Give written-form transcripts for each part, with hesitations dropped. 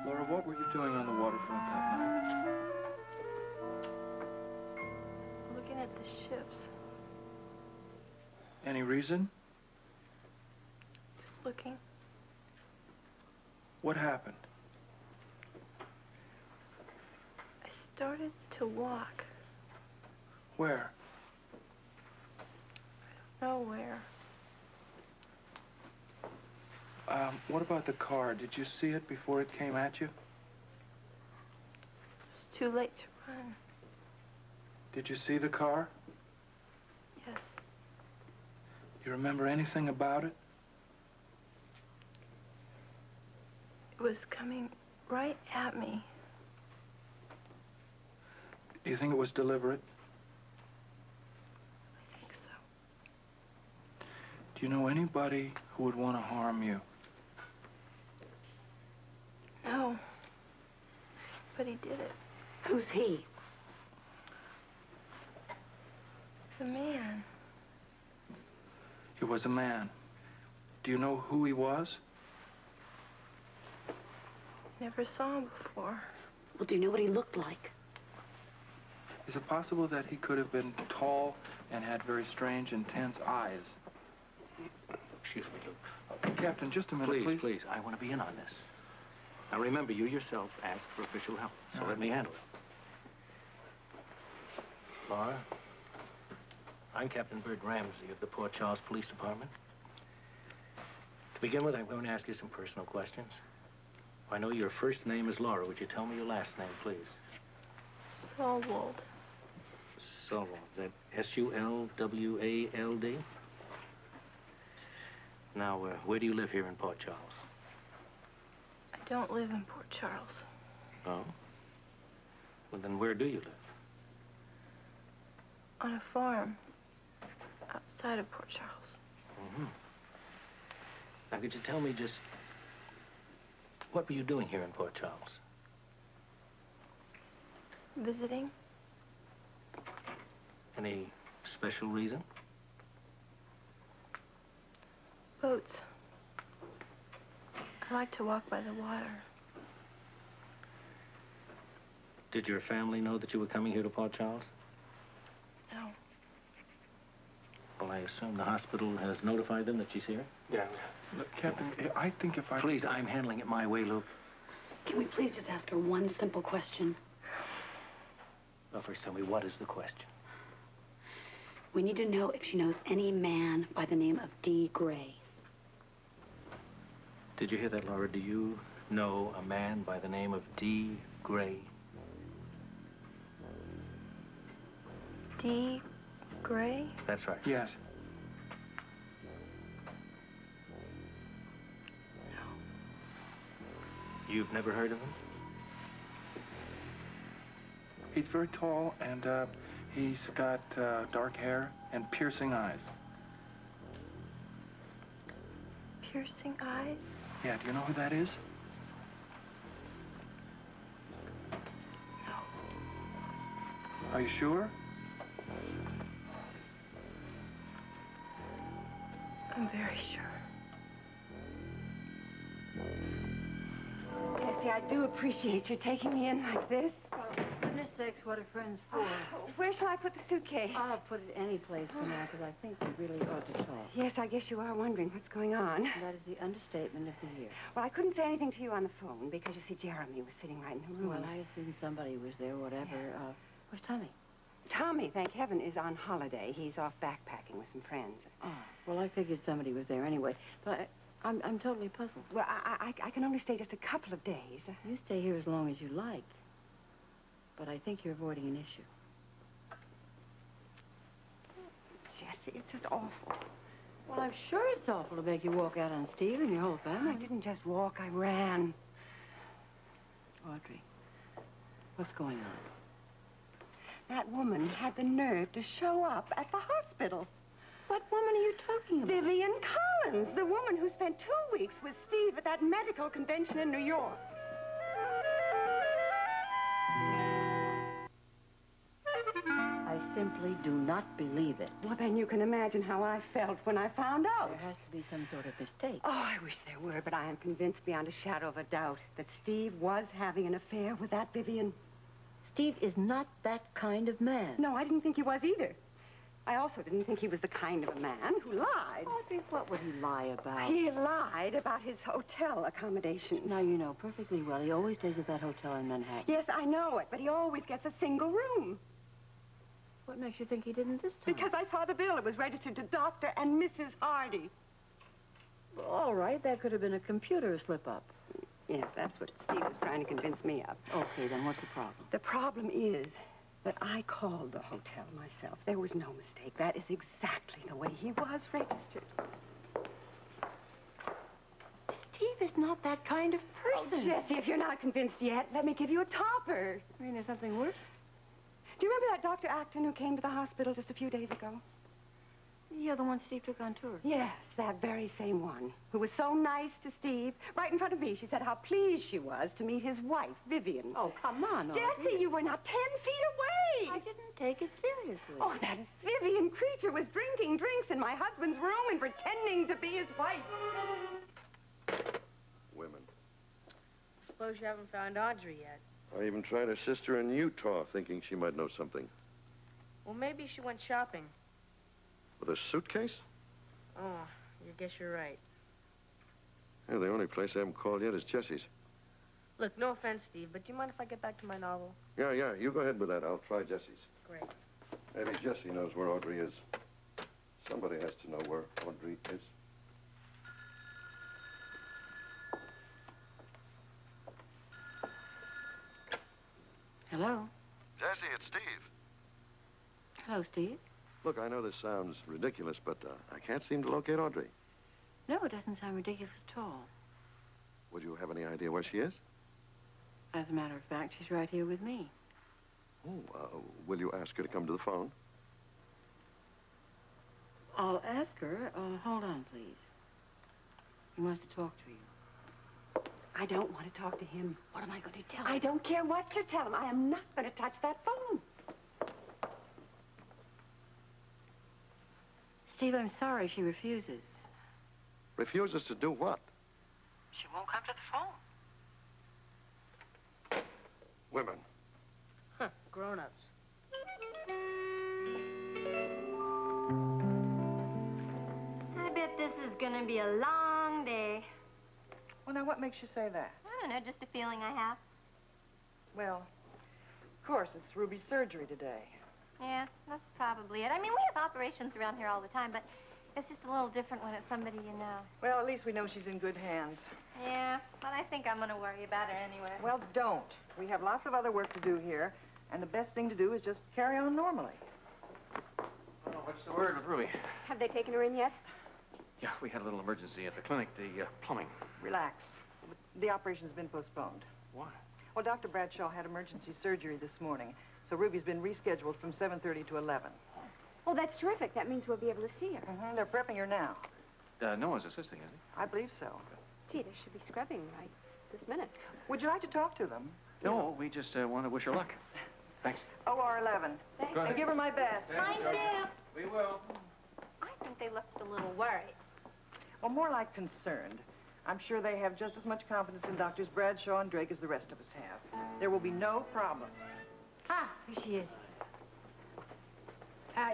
Laura, what were you doing on the waterfront that night? Looking at the ships. Any reason? Just looking. What happened? I started to walk. Where? Nowhere. What about the car? Did you see it before it came at you? It's too late to run. Did you see the car? Yes. You remember anything about it? It was coming right at me. Do you think it was deliberate? I think so. Do you know anybody who would want to harm you? No. But he did it. Who's he? The man. He was a man. Do you know who he was? Never saw him before. Well, do you know what he looked like? Is it possible that he could have been tall and had very strange, intense eyes? Excuse me, Luke. Captain, just a minute, please. Please, I want to be in on this. Now, remember, you yourself asked for official help, so let me handle it. Laura, I'm Captain Bert Ramsey of the Port Charles Police Department. To begin with, I'm going to ask you some personal questions. I know your first name is Laura. Would you tell me your last name, please? Solwald. Solwald. Is that S-U-L-W-A-L-D? Now, where do you live here in Port Charles? I don't live in Port Charles. Oh? Well, then where do you live? On a farm outside of Port Charles. Mm-hmm. Now, could you tell me just what were you doing here in Port Charles? Visiting. Any special reason? Boats. I like to walk by the water. Did your family know that you were coming here to Port Charles? No. Well, I assume the hospital has notified them that she's here? Yeah. Look, Captain, I think if I... Please, I'm handling it my way, Luke. Can we please just ask her one simple question? Well, first tell me, what is the question? We need to know if she knows any man by the name of D. Gray. Did you hear that, Laura? Do you know a man by the name of D. Gray? D. Gray? That's right. Yes. You've never heard of him? He's very tall, and he's got dark hair and piercing eyes. Piercing eyes? Yeah, do you know who that is? No. Are you sure? I'm very sure. Jessie, I do appreciate you taking me in like this. Goodness sakes, what are friends for? Where shall I put the suitcase? I'll put it any place for now, because I think we really ought to talk. Yes, I guess you are wondering what's going on. That is the understatement of the year. Well, I couldn't say anything to you on the phone because, you see, Jeremy was sitting right in the room. Well, I assumed somebody was there, whatever. Yeah. Where's Tommy? Tommy, thank heaven, is on holiday. He's off backpacking with some friends. Oh, well, I figured somebody was there anyway. But I'm totally puzzled. Well, I can only stay just a couple of days. You stay here as long as you like. But I think you're avoiding an issue. Jessie, it's just awful. Well, I'm sure it's awful to make you walk out on Steve and your whole family. I didn't just walk, I ran. Audrey, what's going on? That woman had the nerve to show up at the hospital. What woman are you talking about? Vivian Collins, the woman who spent 2 weeks with Steve at that medical convention in New York. I simply do not believe it. Well, then you can imagine how I felt when I found out. There has to be some sort of mistake. Oh, I wish there were, but I am convinced beyond a shadow of a doubt that Steve was having an affair with that Vivian. Steve is not that kind of man. No, I didn't think he was either. I also didn't think he was the kind of a man who lied. Audrey, what would he lie about? He lied about his hotel accommodations. Now, you know perfectly well he always stays at that hotel in Manhattan. Yes, I know it, but he always gets a single room. What makes you think he didn't this time? Because I saw the bill. It was registered to Dr. and Mrs. Hardy. All right, that could have been a computer slip-up. Yes, that's what Steve was trying to convince me of. Okay, then what's the problem? The problem is that I called the hotel myself. There was no mistake. That is exactly the way he was registered. Steve is not that kind of person. Oh, Jessie, if you're not convinced yet, let me give you a topper. I mean, there's something worse? Do you remember that Dr. Acton who came to the hospital just a few days ago? Yeah, the one Steve took on tour. Yes, that very same one, who was so nice to Steve. Right in front of me, she said how pleased she was to meet his wife, Vivian. Oh, come on, Audrey. Jessie, you were not 10 feet away. I didn't take it seriously. Oh, that Vivian creature was drinking drinks in my husband's room and pretending to be his wife. Women. Suppose you haven't found Audrey yet. I even tried her sister in Utah, thinking she might know something. Well, maybe she went shopping. With a suitcase? Oh, I guess you're right. Yeah, the only place I haven't called yet is Jessie's. Look, no offense, Steve, but do you mind if I get back to my novel? Yeah, you go ahead with that. I'll try Jessie's. Great. Maybe Jessie knows where Audrey is. Somebody has to know where Audrey is. Hello? Jessie, it's Steve. Hello, Steve. Look, I know this sounds ridiculous, but I can't seem to locate Audrey. No, it doesn't sound ridiculous at all. Would you have any idea where she is? As a matter of fact, she's right here with me. Oh, will you ask her to come to the phone? I'll ask her. Hold on, please. He wants to talk to you. I don't want to talk to him. What am I going to tell him? I don't care what you tell him. I am not going to touch that phone. Steve, I'm sorry she refuses. Refuses to do what? She won't come to the phone. Women. Huh, grown-ups. I bet this is gonna be a long day. Well, now, what makes you say that? I don't know, just a feeling I have. Well, of course, it's Ruby's surgery today. Yeah, that's probably it. I mean, we have operations around here all the time, but it's just a little different when it's somebody you know. Well, at least we know she's in good hands. Yeah, but I think I'm gonna worry about her anyway. Well, don't. We have lots of other work to do here, and the best thing to do is just carry on normally. Oh, what's the word with Ruby? Have they taken her in yet? Yeah, we had a little emergency at the clinic, the plumbing. Relax. The operation's been postponed. Why? Well, Dr. Bradshaw had emergency surgery this morning, so Ruby's been rescheduled from 7:30 to 11. Oh, that's terrific. That means we'll be able to see her. They're prepping her now. No one's assisting, is he? I believe so. Gee, they should be scrubbing right this minute. Would you like to talk to them? No, we just want to wish her luck. Thanks. OR 11. Go ahead. And give her my best. Mine too. We will. I think they looked a little worried. Well, more like concerned. I'm sure they have just as much confidence in Doctors Bradshaw and Drake as the rest of us have. There will be no problems. Ah, here she is.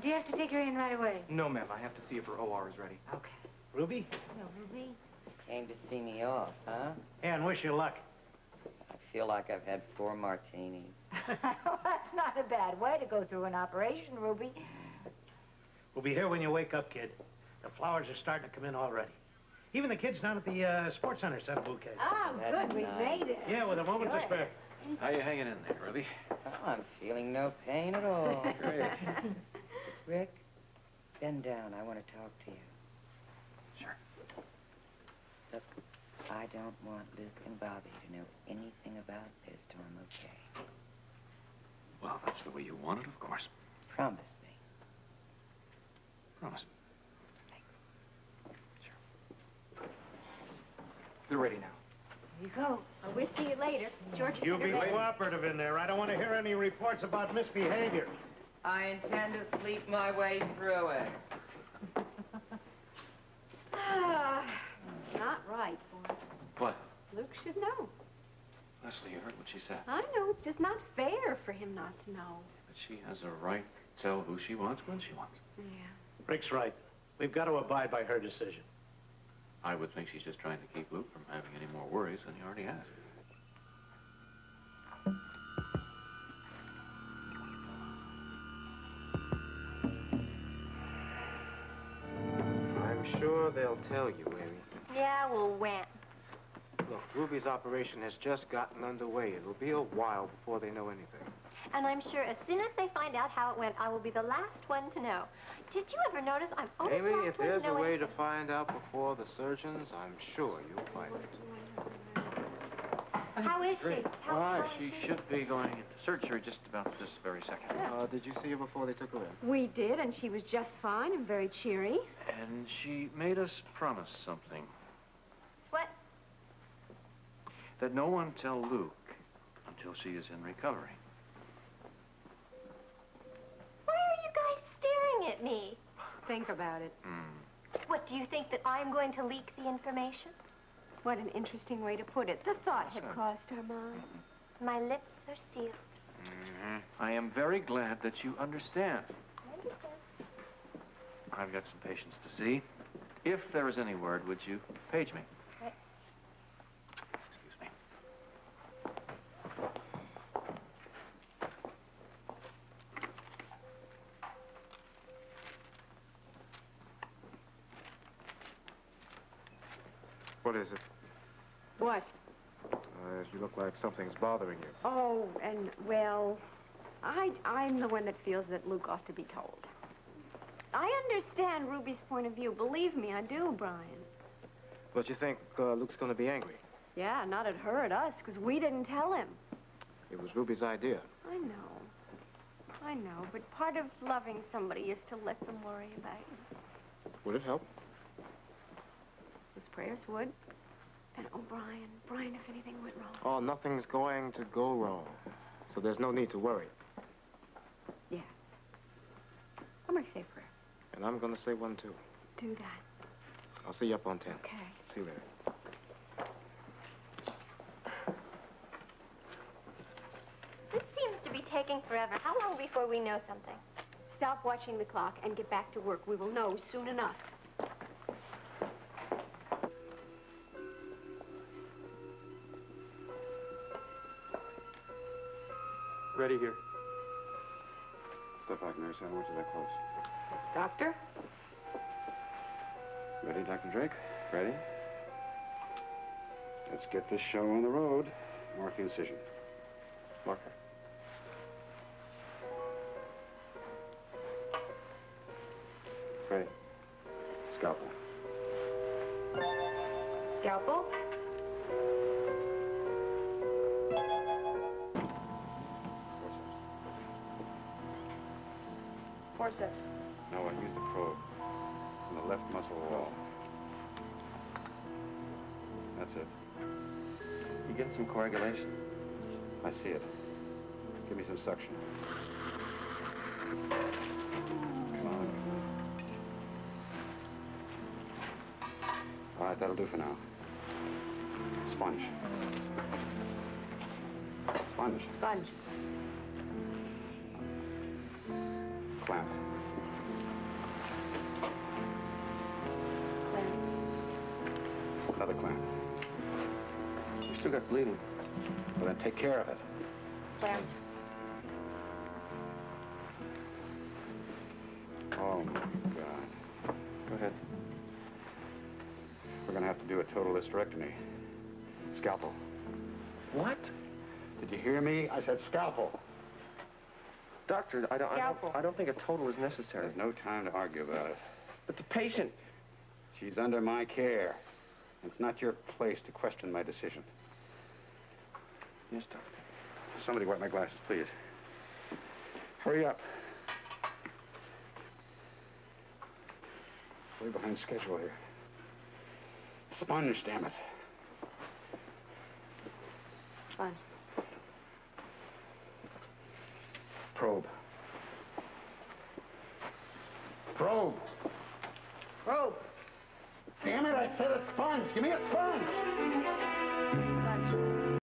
Do you have to take her in right away? No, ma'am. I have to see if her OR is ready. Okay. Ruby? No, Ruby. Came to see me off, huh? Yeah, and wish you luck. I feel like I've had 4 martinis. Well, that's not a bad way to go through an operation, Ruby. We'll be here when you wake up, kid. The flowers are starting to come in already. Even the kids down at the sports center sent a bouquet. Oh, That's good. We nice. made it. Yeah, with a moment to spare. How you hanging in there, Ruby? Oh, I'm feeling no pain at all. Great. Rick, bend down. I want to talk to you. Sure. Look, I don't want Luke and Bobby to know anything about this till I'm okay. Well, that's the way you want it, of course. Promise me. Promise. They're ready now. Here you go. We'll see you later. George, You be cooperative in there. I don't want to hear any reports about misbehavior. I intend to sleep my way through it. Not right, boy. What? Luke should know. Leslie, you heard what she said. I know. It's just not fair for him not to know. But she has a right to tell who she wants when she wants. Yeah. Rick's right. We've got to abide by her decision. I would think she's just trying to keep Luke from having any more worries than he already has. I'm sure they'll tell you, Amy. Yeah, well, when? Look, Ruby's operation has just gotten underway. It'll be a while before they know anything. And I'm sure as soon as they find out how it went, I will be the last one to know. Did you ever notice I'm always Amy, the last if one there's to know a way anything? to find out before the surgeons, I'm sure you'll find it. How is she? How is She should be going into surgery just about this very second. Did you see her before they took her in? We did, and she was just fine and very cheery. And she made us promise something. What? That no one tell Luke until she is in recovery. Why are you guys staring at me? Think about it. What, do you think that I'm going to leak the information? What an interesting way to put it. The thought had crossed our mind. My lips are sealed. I am very glad that you understand. I understand. I've got some patients to see. If there is any word, would you page me? Right. Excuse me. What is it? What? You look like something's bothering you. Oh, and, well, I'm the one that feels that Luke ought to be told. I understand Ruby's point of view. Believe me, I do, Brian. But you think Luke's going to be angry? Yeah, not at her, at us, because we didn't tell him. It was Ruby's idea. I know, but part of loving somebody is to let them worry about you. Would it help? His prayers would. And, oh, Brian, if anything went wrong. Oh, nothing's going to go wrong. So there's no need to worry. Yeah. I'm going to say a prayer. And I'm going to say one, too. Do that. I'll see you up on 10. Okay. See you later. This seems to be taking forever. How long before we know something? Stop watching the clock and get back to work. We will know soon enough. Ready here. Step back, nurse. I don't want you that close. Doctor? Ready, Dr. Drake? Ready? Let's get this show on the road. Mark the incision. Marker. Ready. Scalpel. Scalpel? Forceps. No, I use the probe on the left muscle wall. That's it. You get some coagulation? I see it. Give me some suction. Come on. All right, that'll do for now. Sponge. Sponge. Sponge. Clamp. Clamp. Another clamp. You still got bleeding. Well, then take care of it. Clamp. Oh, my God. Go ahead. We're going to have to do a total hysterectomy. Scalpel. What? Did you hear me? I said scalpel. Doctor, I don't think a total is necessary. There's no time to argue about it. But the patient... She's under my care. It's not your place to question my decision. Yes, doctor. Somebody wipe my glasses, please. Hurry up. Way behind schedule here. Sponge, damn it. Sponge. Probe. Probe. Probe. Damn it, I said a sponge. Give me a sponge.